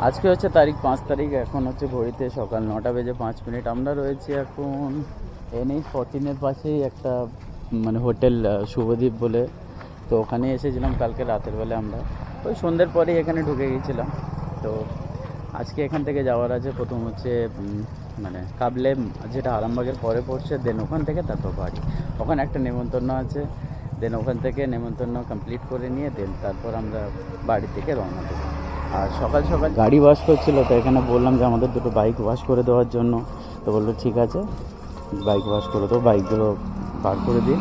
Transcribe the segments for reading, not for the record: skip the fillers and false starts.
আজকে হচ্ছে তারিখ 5 তারিখ। এখন হচ্ছে ঘড়িতে সকাল 9টা বেজে 5 মিনিট। আমরা রয়েছি এখন NH14-এর পাশেই একটা মানে হোটেল শুভদ্বীপ বলে। তো ওখানে এসেছিলাম কালকে রাতের বেলা। আমরা ওই সন্ধ্যের পরেই এখানে ঢুকে গিয়েছিলাম। তো আজকে এখান থেকে যাওয়ার আছে। প্রথম হচ্ছে মানে কাবলে, যেটা আরামবাগের পরে পড়ছে, দেন ওখান থেকে তারপর বাড়ি। ওখানে একটা নেমন্তন্ন আছে, দেন ওখান থেকে নেমন্তন্ন কমপ্লিট করে নিয়ে দেন তারপর আমরা বাড়ি থেকে রওনা দেবো। আর সকাল সকাল গাড়ি ওয়াশ করছিল, তো এখানে বললাম যে আমাদের দুটো বাইক ওয়াশ করে দেওয়ার জন্য। তো বললো ঠিক আছে, বাইক ওয়াশ করে দেবো, বাইকগুলো বার করে দিই।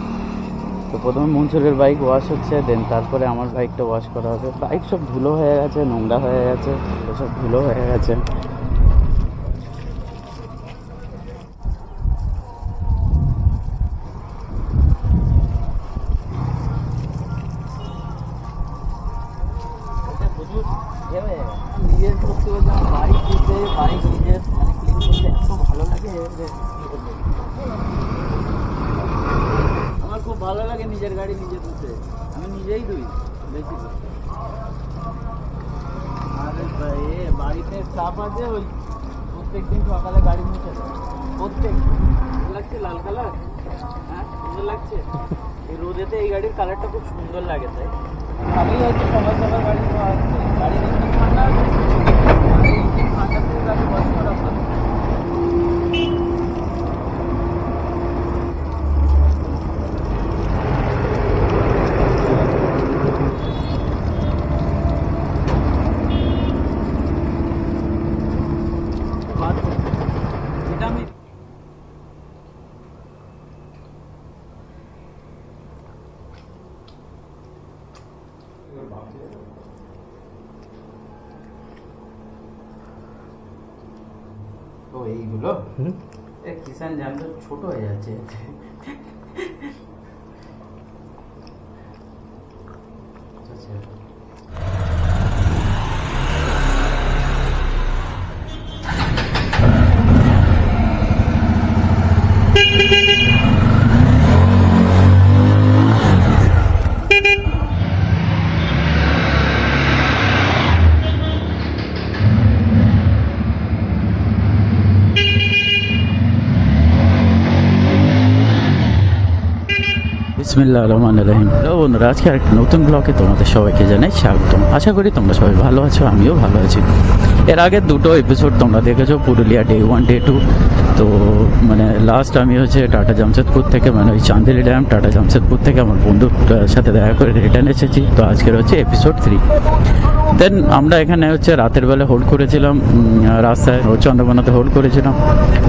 তো প্রথমে মনসুরের বাইক ওয়াশ হচ্ছে, দেন তারপরে আমার বাইকটা ওয়াশ করা হবে। বাইক সব ধুলো হয়ে গেছে, নোংরা হয়ে গেছে, সব ধুলো হয়ে গেছে। নিজের করতে বলতে আমার বাইক ধুতে, বাইক নিজের মানে ক্লিন করতে এত ভালো লাগে যে কী বলবো। আমার খুব ভালো লাগে নিজের গাড়ি নিজে ধুতে। আমি নিজেই ধুই বেশি করে। আর বাড়িতে স্টাফ আছে, ওই প্রত্যেক দিন সকালে গাড়ি মুছে দেয়। প্রত্যেক লাগছে লাল কালার, হ্যাঁ সুন্দর লাগছে। এই রোদেতে এই গাড়ির কালারটা খুব সুন্দর লাগে। তাই ভালোই হচ্ছে সকাল সকাল গাড়ি ধোয়া হচ্ছে। গাড়ির ইঞ্জিন ঠান্ডা আছে, ইঞ্জিন ঠান্ডা থেকে গাড়ি ওয়াশ করা ভালো। এটা আমি তো এইগুলো কিষান জান তো ছোট হয়ে যাচ্ছে। আচ্ছা বিসমিল্লাহির রহমানির রহিম। হ্যালো বন্ধুরা, আজকে আরেকটা নতুন ব্লগে তোমাদের সবাইকে জানাই স্বাগতম। আশা করি তোমরা সবাই ভালো আছো, আমিও ভালো আছি। এর আগে দুটো এপিসোড তোমরা দেখেছো, পুরুলিয়া ডে 1 ডে 2। তো মানে লাস্ট আমি হচ্ছে টাটা জামশেদপুর থেকে, মানে ওই চান্দিলি ড্যাম টাটা জামশেদপুর থেকে আমার বন্ধুর সাথে দেখা করে রিটার্ন এসেছি। তো আজকের হচ্ছে এপিসোড 3। দেন আমরা এখানে হচ্ছে রাতের বেলা হোল্ড করেছিলাম, রাস্তায় চন্দ্রকোনাতে হোল্ড করেছিলাম।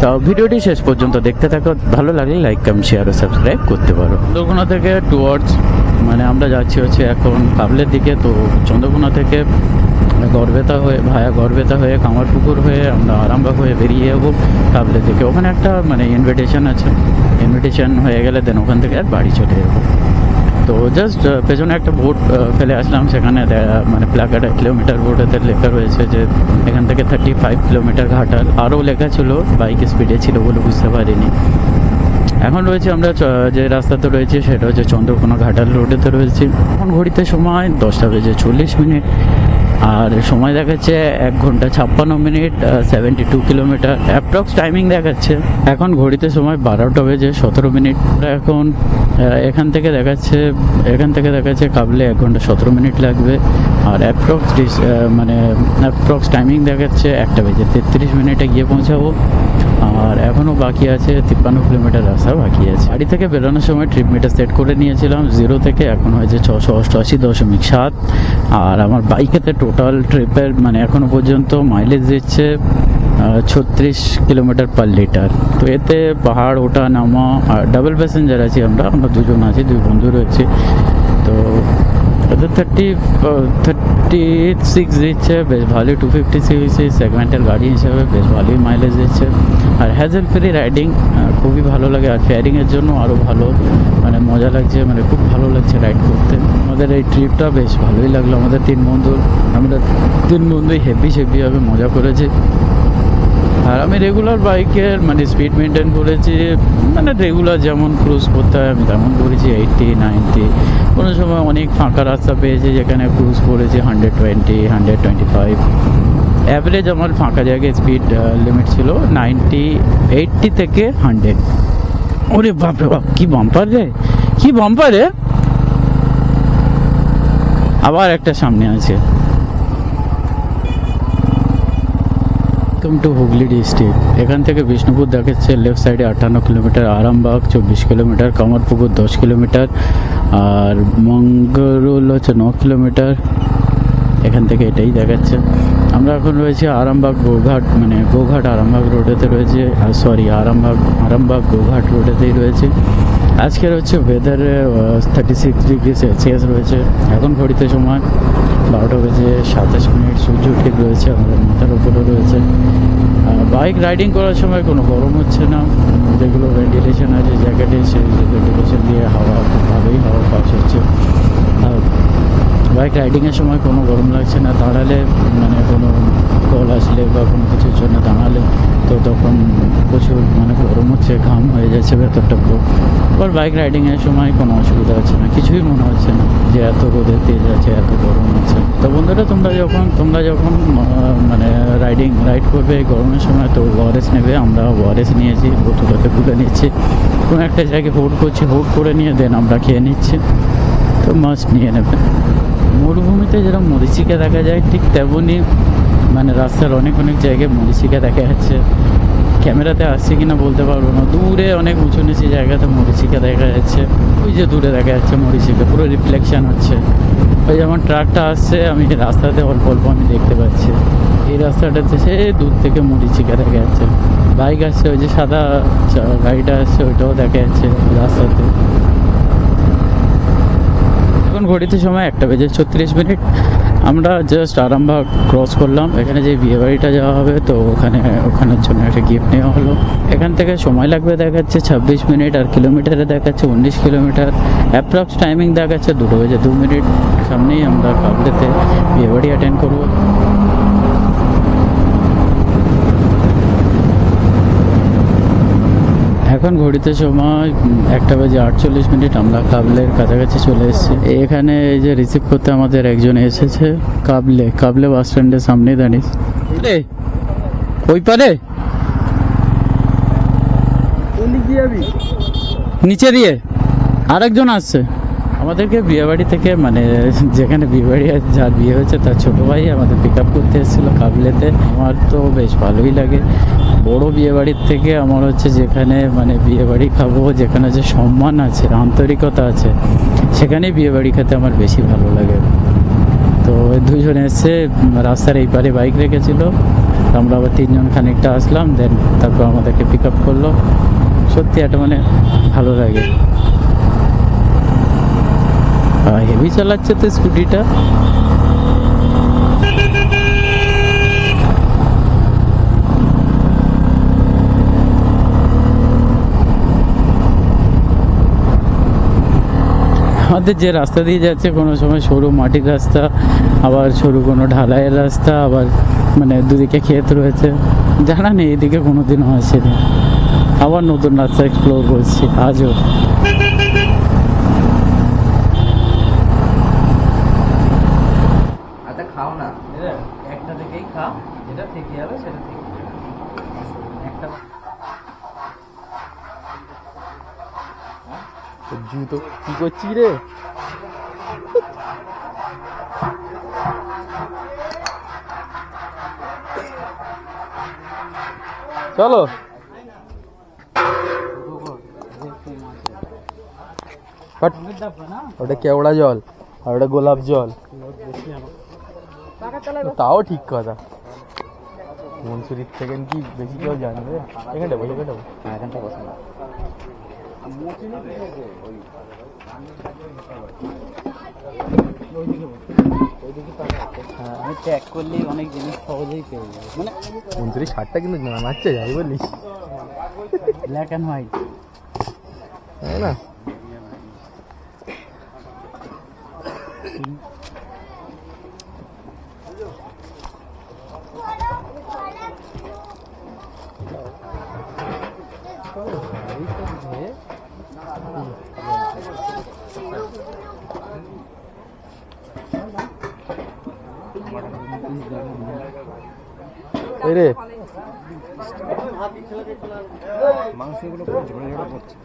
তো ভিডিওটি শেষ পর্যন্ত দেখতে থাকো, ভালো লাগলে লাইক কমেন্ট শেয়ার ও সাবস্ক্রাইব করতে পারো। চন্দ্রকোনা থেকে টুয়ার্ডস মানে আমরা যাচ্ছি হচ্ছে এখন কাবলের দিকে। তো চন্দ্রকোনা থেকে গড়বেতা হয়ে ভায়া গড়বেতা হয়ে কামারপুকুর হয়ে আমরা আরামবাগ হয়ে বেরিয়ে যাবো কাবলের দিকে। ওখানে একটা মানে ইনভিটেশন আছে, ইনভিটেশন হয়ে গেলে দেন ওখান থেকে আর বাড়ি চলে যাবো। তো জাস্ট পেছনে একটা বোর্ড ফেলে আসলাম, সেখানে মানে প্ল্যাকার্ড কিলোমিটার বোর্ডেতে লেখা রয়েছে যে এখান থেকে 35 কিলোমিটার ঘাটাল। আরও লেখা ছিল, বাইক স্পিডে ছিল বলে বুঝতে পারিনি। এখন রয়েছে আমরা যে রাস্তাতে রয়েছে সেটা হচ্ছে চন্দ্রকোনা ঘাটাল রোডেতে রয়েছে। এখন ঘড়িতে সময় 10টা বেজে 40 মিনিট, আর সময় দেখাচ্ছে 1 ঘন্টা 56 মিনিট, 72 কিলোমিটার অ্যাপ্রক্স টাইমিং দেখাচ্ছে। এখন ঘড়িতে সময় 12টা বেজে 17 মিনিট। এখন এখান থেকে দেখাচ্ছে কাবলে 1 ঘন্টা 17 মিনিট লাগবে। আর অ্যাপ্রক্স টাইমিং দেখাচ্ছে 1টা বেজে 33 মিনিটে গিয়ে পৌঁছাবো। আর এখনও বাকি আছে 53 কিলোমিটার রাস্তা বাকি আছে। বাড়ি থেকে বেরোনোর সময় ট্রিপ মিটার সেট করে নিয়েছিলাম 0 থেকে, এখন হয়েছে 688.7। আর আমার বাইকেতে টোটাল ট্রিপের মানে এখনও পর্যন্ত মাইলেজ দিচ্ছে 36 কিলোমিটার পার লিটার। তো এতে পাহাড় ওঠা নামা, আর ডাবল প্যাসেঞ্জার আছি আমরা দুজন আছি, 2 বন্ধু রয়েছে। তো 36 দিচ্ছে, বেশ ভালোই। 250cc সেগমেন্টের গাড়ি হিসাবে বেশ ভালোই মাইলেজ দিচ্ছে। আর হ্যাজেল ফ্রি রাইডিং খুবই ভালো লাগে, আর ফেয়ারিংয়ের জন্য আরও ভালো, মানে মজা লাগছে, মানে খুব ভালো লাগছে রাইড করতে। আমাদের এই ট্রিপটা বেশ ভালোই লাগলো। আমরা 3 বন্ধুই হেভিভাবে মজা করেছি। আর আমি রেগুলার বাইকের মানে স্পিড মেনটেন করেছি, মানে রেগুলার যেমন ক্রুজ করতে হয় আমি তেমন করেছি 80, 90। কোনো সময় অনেক ফাঁকা রাস্তা পেয়েছি যেখানে ক্রুজ করেছি 120, 125। অ্যাভারেজ আমার ফাঁকা জায়গায় স্পিড লিমিট ছিল 80 থেকে 100। ওরে বাপরে বাপ, কি বাম্পার রে, কি বাম্পার রে। আবার একটা সামনে আছে। Welcome to Hooghly district. এখান থেকে বিষ্ণুপুর দেখাচ্ছে লেফট সাইডে 58 kilometre, Arambagh 24 kilometre, Kamarpukur 10 kilometre, আর মঙ্গরুল হচ্ছে 9 কিলোমিটার। এখান থেকে এটাই দেখাচ্ছে। আমরা এখন রয়েছি আরামবাগ গোঘাট, মানে গোঘাট আরামবাগ রোডেতে রয়েছে, সরি আরামবাগ গোঘাট রোডেতেই রয়েছে। আজকের হচ্ছে ওয়েদারে 36 ডিগ্রি সেলসিয়াস রয়েছে। এখন ঘড়িতে সময় 12টা বেজে 27 মিনিট। সূর্য ঠিক রয়েছে, আমাদের মাথার উপরে রয়েছে। বাইক রাইডিং করার সময় কোনো গরম হচ্ছে না, যেগুলো ভেন্টিলেশন আছে জ্যাকেটে, সেই ভেন্টিলেশন দিয়ে হাওয়া খুব ভালোই হাওয়া পাস হচ্ছে। আর বাইক রাইডিংয়ের সময় কোনো গরম লাগছে না। দাঁড়ালে মানে কোনো কল আসলে বা কোনো কিছুর জন্য দাঁড়ালে তো তখন প্রচুর মানে গরম হচ্ছে, ঘাম হয়ে যাচ্ছে ভেতরটা পুরো। আবার বাইক রাইডিংয়ের সময় কোনো অসুবিধা হচ্ছে না, কিছুই মনে হচ্ছে না যে এত রোদের তেজ আছে, এত গরম আছে। তো বন্ধুরা, তোমরা যখন মানে রাইড করবে গরমের সময়, তো ওআরএস নেবে। আমরা ওআরএস নিয়েছি, বোতলতে তুলে নিচ্ছি। কোনো একটা জায়গায় হোল্ড করছি, হোল্ড করে নিয়ে দেন আমরা খেয়ে নিচ্ছি। তো মাস্ট নিয়ে নেবে। মরুভূমিতে যেরকম মরীচিকা দেখা যায়, ঠিক তেমনই মানে রাস্তার অনেক জায়গায় মরীচিকা দেখা যাচ্ছে। ক্যামেরাতে আসছে কিনা বলতে পারবো না, দূরে অনেক উঁচু নিচু জায়গাতে মরীচিকা দেখা যাচ্ছে। ওই যে দূরে দেখা যাচ্ছে মরীচিকা, পুরো রিফ্লেকশন হচ্ছে। ওই যেমন ট্রাকটা আসছে, আমি রাস্তাতে অল্প আমি দেখতে পাচ্ছি। এই রাস্তাটাতে সে দূর থেকে মরীচিকা দেখা যাচ্ছে। বাইক আসছে, ওই যে সাদা গাড়িটা আসছে, ওইটাও দেখা যাচ্ছে রাস্তাতে। এখন ঘড়িতে সময় 1টা বেজে 36 মিনিট। আমরা জাস্ট আরামবাগ ক্রস করলাম। এখানে যে বিয়ে বাড়িটা যাওয়া হবে, তো ওখানের জন্য একটা গিফট নেওয়া হলো। এখান থেকে সময় লাগবে দেখাচ্ছে 26 মিনিট, আর কিলোমিটারে দেখাচ্ছে 19 কিলোমিটার। অ্যাপ্রক্স টাইমিং দেখাচ্ছে 2 বেজে 2 মিনিট। সামনেই আমরা কাবলেতে বিয়ে বাড়ি অ্যাটেন্ড করবো। এখন ঘড়িতে সময় 1টা বেজে 48 মিনিট। আমরা কাবলের কাছাকাছি চলে এসেছি। এখানে এই যে রিসিভ করতে আমাদের একজন এসেছে। কাবলে বাস স্ট্যান্ডের সামনেই দাঁড়িয়ে। ওই পারে নিচে দিয়ে আরেকজন আসছে। আমাদেরকে বিয়েবাড়ি থেকে, মানে যেখানে বিয়েবাড়ি যার বিয়ে হয়েছে তার ছোটো ভাই আমাদের পিক আপ করতে এসেছিলো কাবলেতে। আমার তো বেশ ভালোই লাগে। বড় বিয়েবাড়ির থেকে আমার হচ্ছে যেখানে মানে বিয়েবাড়ি খাবো, যেখানে যে সম্মান আছে, আন্তরিকতা আছে, সেখানেই বিয়েবাড়ি খেতে আমার বেশি ভালো লাগে। তো দুজন এসে রাস্তার এই পারে বাইক রেখেছিল, আমরা আবার 3 জন খানিকটা আসলাম, দেন তারপর আমাদেরকে পিক আপ করলো। সত্যি একটা মানে ভালো লাগে। হেভি চালাচ্ছে তো স্কুটিটা। আমাদের যে রাস্তা দিয়ে যাচ্ছে, কোনো সময় সরু মাটির রাস্তা, আবার সরু কোনো ঢালাইয়ের রাস্তা, আবার মানে দুদিকে ক্ষেত রয়েছে। জানা নেই, এদিকে কোনোদিনও আসেনি। আবার নতুন রাস্তা এক্সপ্লোর করছি আজও। খাও না, একটা থেকেই খা, যেটা থেকে যাবে সেটা থেকে একটা। জুতো কি করছি রে? চলো, ওটা কেওড়া জল আর ওটা গোলাপ জল। তাও ঠিক কথা, মনসুরির থেকে কি বেশি কেউ জানবে? এখানটা বসে এখানটা বসে না। আমি ট্যাগ করলেই অনেক জিনিস সহজেই পেয়ে যাবে। মানে মনসুরি শার্টটা কিন্তু মানাচ্ছে, যাই বলিস, ব্ল্যাক অ্যান্ড হোয়াইট, তাই না? এই রে মাংসগুলো পুরো ঝরে ঝরে পড়ছে।